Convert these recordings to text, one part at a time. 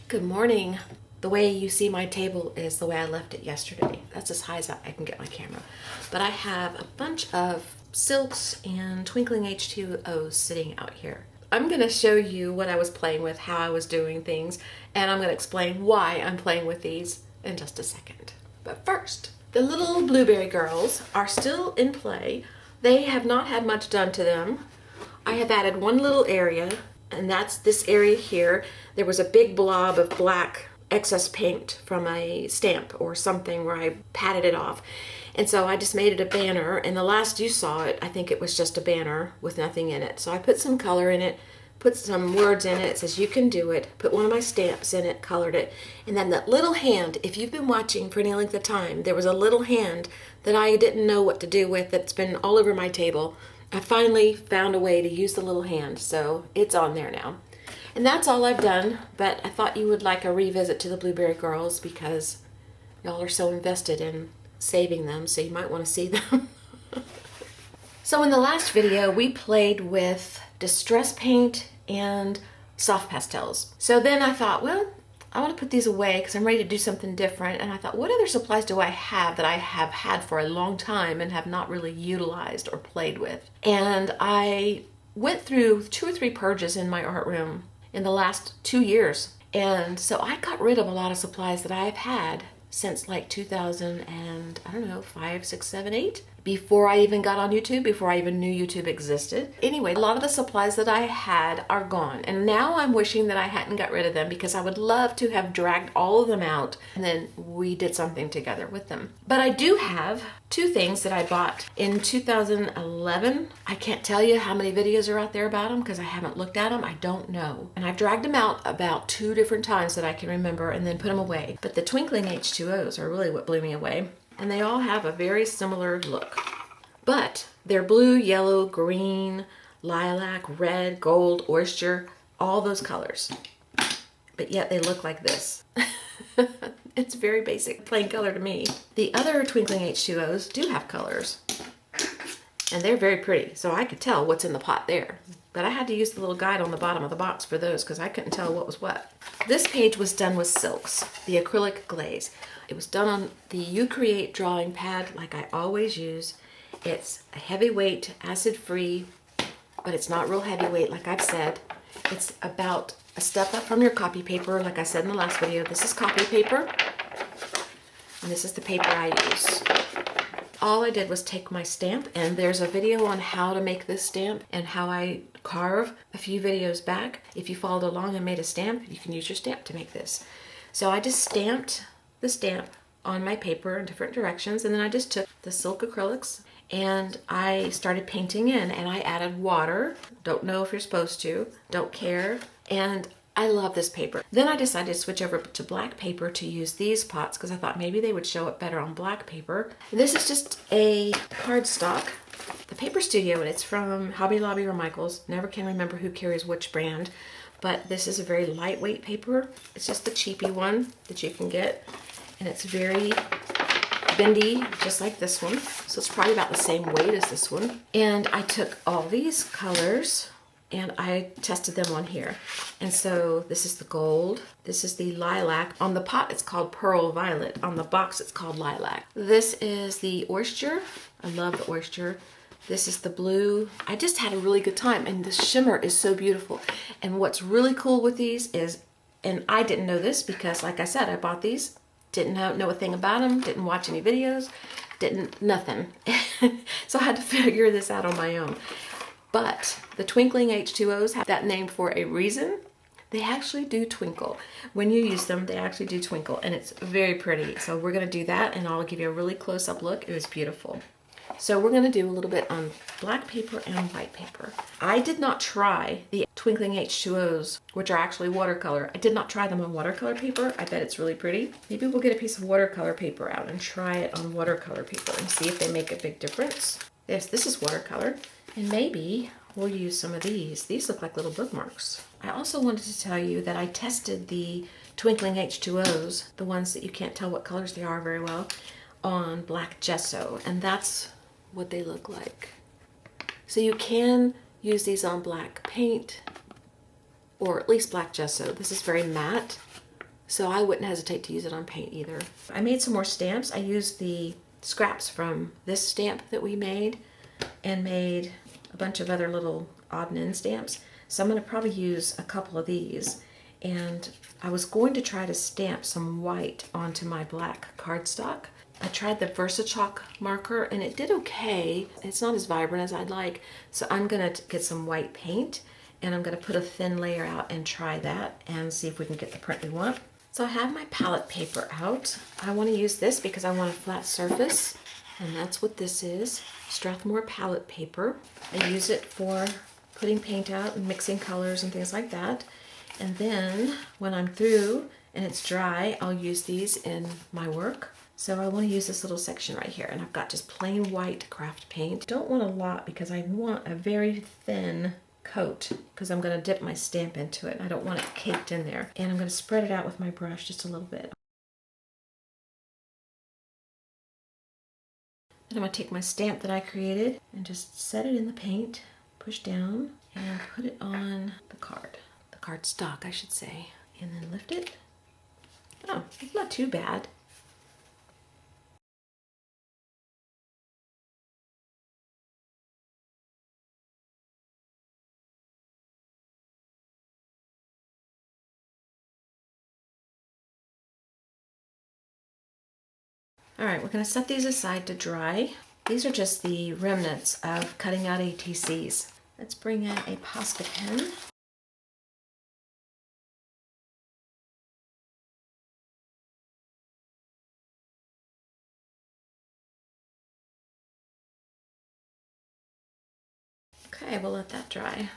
Good morning. The way you see my table is the way I left it yesterday. That's as high as I can get my camera. But I have a bunch of silks and Twinkling H20s sitting out here. I'm going to show you what I was playing with, how I was doing things, and I'm going to explain why I'm playing with these in just a second. But first, the little blueberry girls are still in play. They have not had much done to them. I have added one little area, and that's this area here. There was a big blob of black excess paint from a stamp or something where I patted it off. And so I just made it a banner, and the last you saw it, I think it was just a banner with nothing in it. So I put some color in it, put some words in it. It says, "You can do it." Put one of my stamps in it, colored it. And then that little hand, if you've been watching for any length of time, there was a little hand that I didn't know what to do with that's been all over my table. I finally found a way to use the little hand, so it's on there now. And that's all I've done, but I thought you would like a revisit to the Blueberry Girls because y'all are so invested in saving them, so you might want to see them. So in the last video, we played with distress paint and soft pastels. So then I thought, well, I want to put these away because I'm ready to do something different. And I thought, what other supplies do I have that I have had for a long time and have not really utilized or played with? And I went through 2 or 3 purges in my art room in the last 2 years. And so I got rid of a lot of supplies that I've had since like 2000 and I don't know, 5, 6, 7, 8. Before I even got on YouTube, before I even knew YouTube existed. Anyway, a lot of the supplies that I had are gone. And now I'm wishing that I hadn't got rid of them because I would love to have dragged all of them out and then we did something together with them. But I do have 2 things that I bought in 2011. I can't tell you how many videos are out there about them because I haven't looked at them. I don't know. And I've dragged them out about 2 different times that I can remember and then put them away. But the Twinkling H20s are really what blew me away. And they all have a very similar look. But they're blue, yellow, green, lilac, red, gold, oyster, all those colors. But yet they look like this. It's very basic, plain color to me. The other Twinkling H20s do have colors. And they're very pretty, so I could tell what's in the pot there. But I had to use the little guide on the bottom of the box for those because I couldn't tell what was what. This page was done with silks, the acrylic glaze. It was done on the You Create drawing pad like I always use. It's a heavyweight, acid-free, but it's not real heavyweight like I've said. It's about a step up from your copy paper. Like I said in the last video, this is copy paper, and this is the paper I use. All I did was take my stamp, and there's a video on how to make this stamp and how I carve a few videos back. If you followed along and made a stamp, you can use your stamp to make this. So I just stamped the stamp on my paper in different directions, and then I just took the silk acrylics and I started painting in, and I added water. Don't know if you're supposed to, don't care. And I love this paper. Then I decided to switch over to black paper to use these pots because I thought maybe they would show up better on black paper. And this is just a cardstock, the Paper Studio, and it's from Hobby Lobby or Michaels. Never can remember who carries which brand, but this is a very lightweight paper. It's just the cheapy one that you can get, and it's very bendy, just like this one. So it's probably about the same weight as this one. And I took all these colors and I tested them on here. And so this is the gold, this is the lilac. On the pot it's called Pearl Violet, on the box it's called Lilac. This is the oyster, I love the oyster. This is the blue. I just had a really good time, and the shimmer is so beautiful. And what's really cool with these is, and I didn't know this because like I said, I bought these, didn't know a thing about them, didn't watch any videos, nothing. So I had to figure this out on my own. But the Twinkling H20s have that name for a reason. They actually do twinkle. When you use them, they actually do twinkle, and it's very pretty. So we're gonna do that, and I'll give you a really close-up look. It was beautiful. So we're gonna do a little bit on black paper and white paper. I did not try the Twinkling H20s, which are actually watercolor. I did not try them on watercolor paper. I bet it's really pretty. Maybe we'll get a piece of watercolor paper out and try it on watercolor paper and see if they make a big difference. Yes, this is watercolor. And maybe we'll use some of these. These look like little bookmarks. I also wanted to tell you that I tested the Twinkling H20s, the ones that you can't tell what colors they are very well, on black gesso, and that's what they look like. So you can use these on black paint or at least black gesso. This is very matte, so I wouldn't hesitate to use it on paint either. I made some more stamps. I used the scraps from this stamp that we made and made a bunch of other little odd and end stamps. So I'm going to probably use a couple of these. And I was going to try to stamp some white onto my black cardstock. I tried the VersaChalk marker and it did okay. It's not as vibrant as I'd like. So I'm going to get some white paint and I'm going to put a thin layer out and try that and see if we can get the print we want. So I have my palette paper out. I want to use this because I want a flat surface, and that's what this is, Strathmore palette paper. I use it for putting paint out and mixing colors and things like that. And then when I'm through and it's dry, I'll use these in my work. So I want to use this little section right here, and I've got just plain white craft paint. Don't want a lot because I want a very thin coat because I'm going to dip my stamp into it. I don't want it caked in there. And I'm going to spread it out with my brush just a little bit. Then I'm going to take my stamp that I created and just set it in the paint, push down, and put it on the card stock, I should say, and then lift it. Oh, it's not too bad. All right, we're going to set these aside to dry. These are just the remnants of cutting out ATCs. Let's bring in a Posca pen. Okay, we'll let that dry.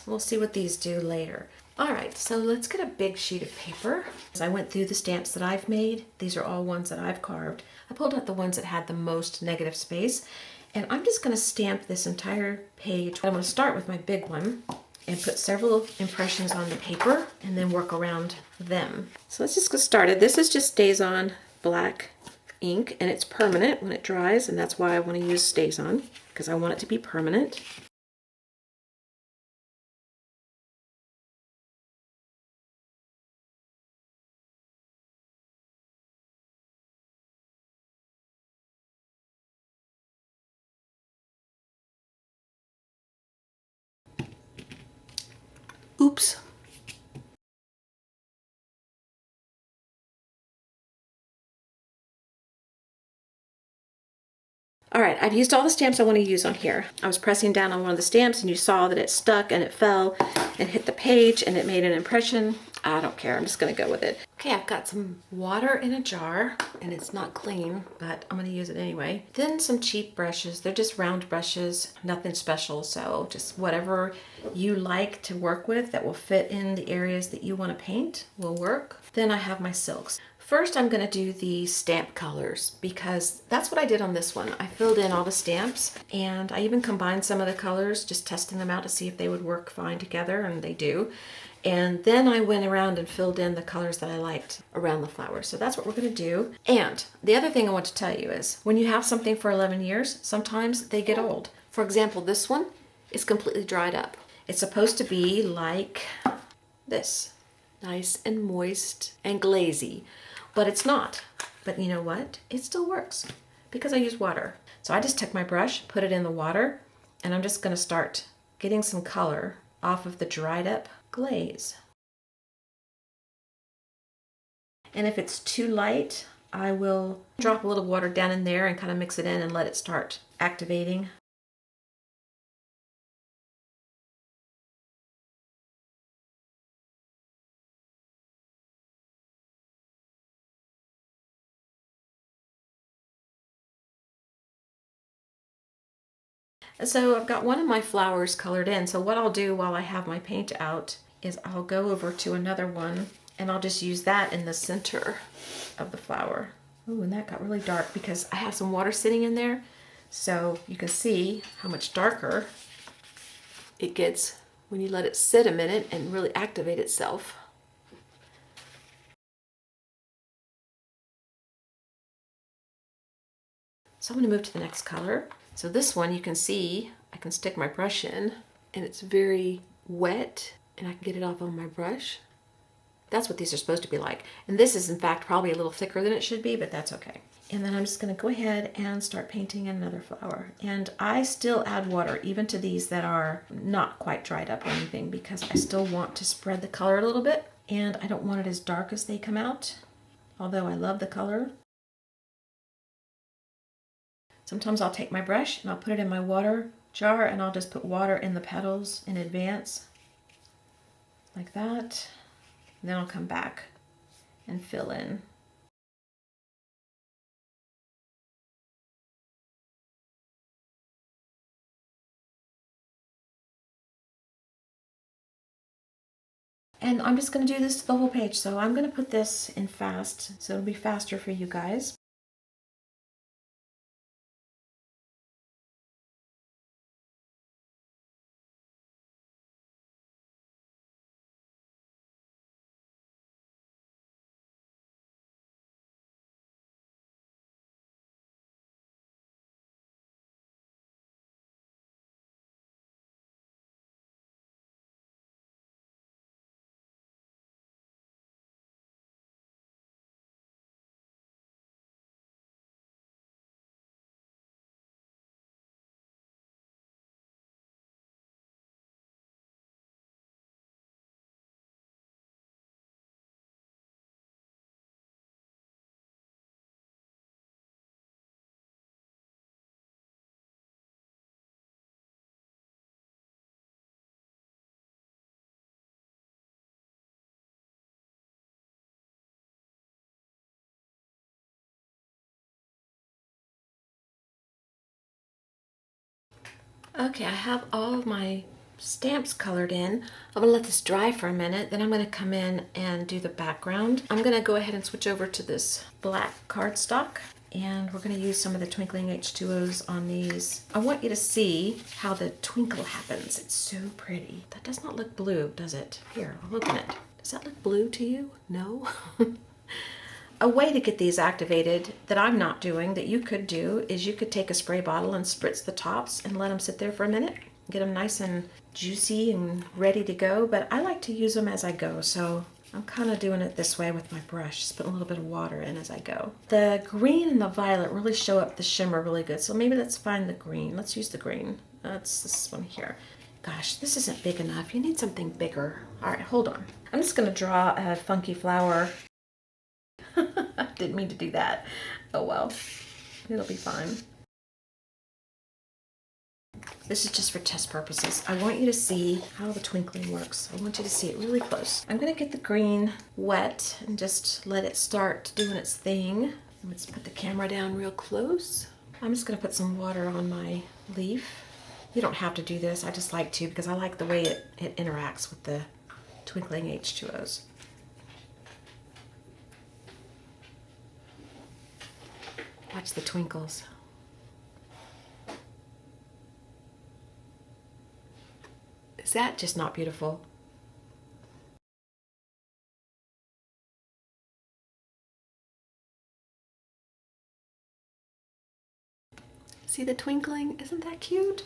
We'll see what these do later. All right, so let's get a big sheet of paper. As I went through the stamps that I've made, these are all ones that I've carved. I pulled out the ones that had the most negative space, and I'm just going to stamp this entire page. I'm going to start with my big one and put several impressions on the paper and then work around them. So let's just get started. This is just StazOn black ink, and it's permanent when it dries, and that's why I want to use StazOn, because I want it to be permanent. Oops. All right, I've used all the stamps I want to use on here. I was pressing down on one of the stamps and you saw that it stuck and it fell and hit the page and it made an impression. I don't care, I'm just gonna go with it. Okay, I've got some water in a jar and it's not clean, but I'm gonna use it anyway. Then some cheap brushes. They're just round brushes, nothing special, so just whatever you like to work with that will fit in the areas that you want to paint will work. Then I have my silks. First, I'm going to do the stamp colors because that's what I did on this one. I filled in all the stamps and I even combined some of the colors, just testing them out to see if they would work fine together, and they do. And then I went around and filled in the colors that I liked around the flowers. So that's what we're going to do. And the other thing I want to tell you is when you have something for 11 years, sometimes they get old. For example, this one is completely dried up. It's supposed to be like this, nice and moist and glazy. But it's not. But you know what? It still works because I use water. So I just took my brush, put it in the water, and I'm just going to start getting some color off of the dried up glaze. And if it's too light, I will drop a little water down in there and kind of mix it in and let it start activating. So I've got one of my flowers colored in. So what I'll do while I have my paint out is I'll go over to another one and I'll just use that in the center of the flower. Oh, and that got really dark because I have some water sitting in there. So you can see how much darker it gets when you let it sit a minute and really activate itself. So I'm going to move to the next color. So this one, you can see I can stick my brush in and it's very wet and I can get it off on my brush. That's what these are supposed to be like. And this is in fact probably a little thicker than it should be, but that's okay. And then I'm just gonna go ahead and start painting another flower. And I still add water even to these that are not quite dried up or anything, because I still want to spread the color a little bit. And I don't want it as dark as they come out, although I love the color. Sometimes I'll take my brush and I'll put it in my water jar and I'll just put water in the petals in advance, like that. And then I'll come back and fill in. And I'm just going to do this to the whole page, so I'm going to put this in fast, so it'll be faster for you guys. Okay, I have all of my stamps colored in. I'm gonna let this dry for a minute, then I'm gonna come in and do the background. I'm gonna go ahead and switch over to this black cardstock, and we're gonna use some of the Twinkling H2Os on these. I want you to see how the twinkle happens. It's so pretty. That does not look blue, does it? Here, I'll open it. Does that look blue to you? No? A way to get these activated that I'm not doing, that you could do, is you could take a spray bottle and spritz the tops and let them sit there for a minute. Get them nice and juicy and ready to go, but I like to use them as I go, so I'm kind of doing it this way with my brush. Just put a little bit of water in as I go. The green and the violet really show up the shimmer really good, so maybe let's find the green. Let's use the green. That's this one here. Gosh, this isn't big enough. You need something bigger. All right, hold on. I'm just gonna draw a funky flower. I didn't mean to do that. Oh well, it'll be fine. This is just for test purposes. I want you to see how the twinkling works. I want you to see it really close. I'm gonna get the green wet and just let it start doing its thing. Let's put the camera down real close. I'm just gonna put some water on my leaf. You don't have to do this, I just like to because I like the way it interacts with the Twinkling H2Os. Watch the twinkles. Is that just not beautiful? See the twinkling? Isn't that cute?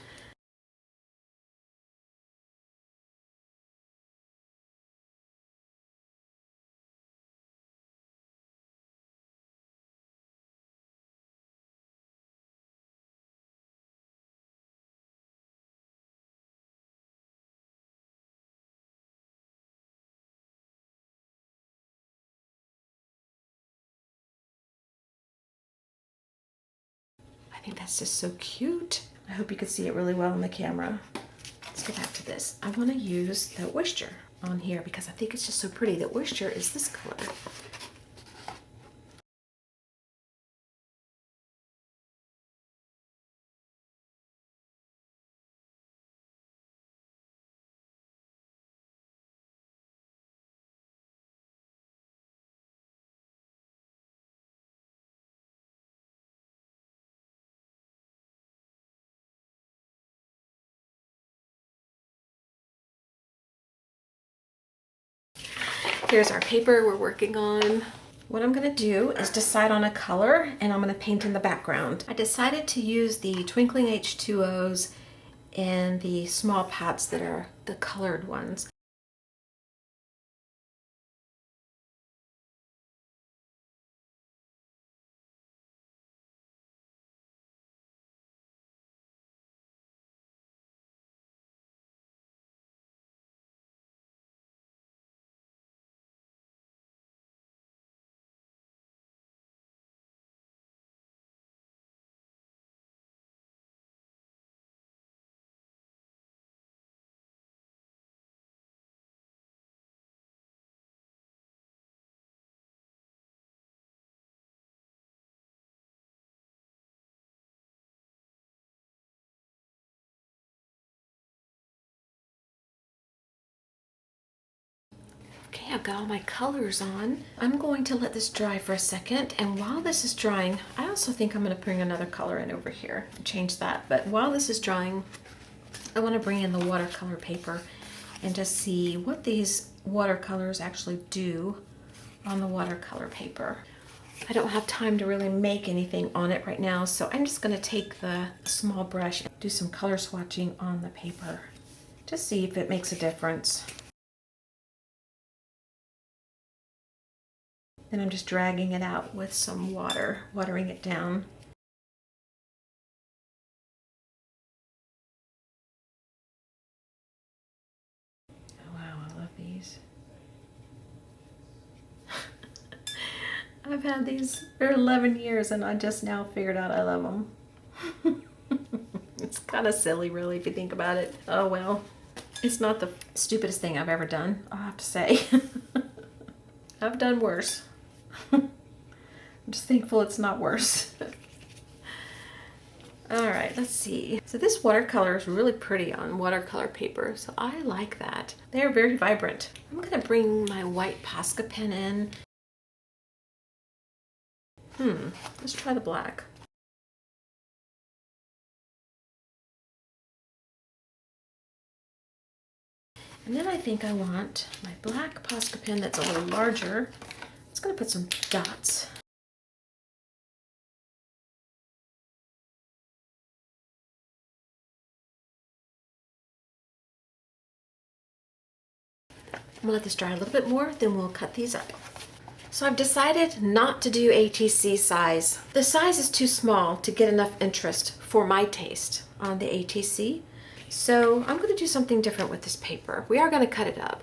I think that's just so cute. I hope you can see it really well on the camera. Let's go back to this. I want to use the oyster on here because I think it's just so pretty. The oyster is this color. Here's our paper we're working on. What I'm gonna do is decide on a color and I'm gonna paint in the background. I decided to use the Twinkling H2Os in the small pats that are the colored ones. Okay, I've got all my colors on. I'm going to let this dry for a second, and while this is drying, I also think I'm going to bring another color in over here and change that. But while this is drying, I want to bring in the watercolor paper and just see what these watercolors actually do on the watercolor paper. I don't have time to really make anything on it right now, so I'm just going to take the small brush and do some color swatching on the paper. Just see if it makes a difference. Then I'm just dragging it out with some water, watering it down. Oh, wow, I love these. I've had these for 11 years and I just now figured out I love them. It's kind of silly, really, if you think about it. Oh, well. It's not the stupidest thing I've ever done, I'll have to say. I've done worse. I'm just thankful it's not worse. All right, let's see. So this watercolor is really pretty on watercolor paper, so I like that. They're very vibrant. I'm gonna bring my white Posca pen in. Let's try the black. And then I think I want my black Posca pen that's a little larger. It's gonna put some dots. I'm gonna let this dry a little bit more, then we'll cut these up. So I've decided not to do ATC size. The size is too small to get enough interest for my taste on the ATC. So I'm gonna do something different with this paper. We are gonna cut it up.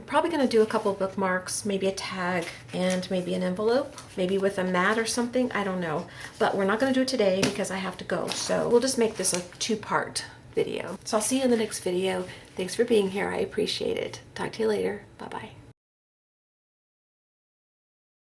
Probably gonna do a couple of bookmarks, maybe a tag, and maybe an envelope, maybe with a mat or something, I don't know. But we're not gonna do it today because I have to go. So we'll just make this a two-part video. So I'll see you in the next video. Thanks for being here, I appreciate it. Talk to you later, bye-bye.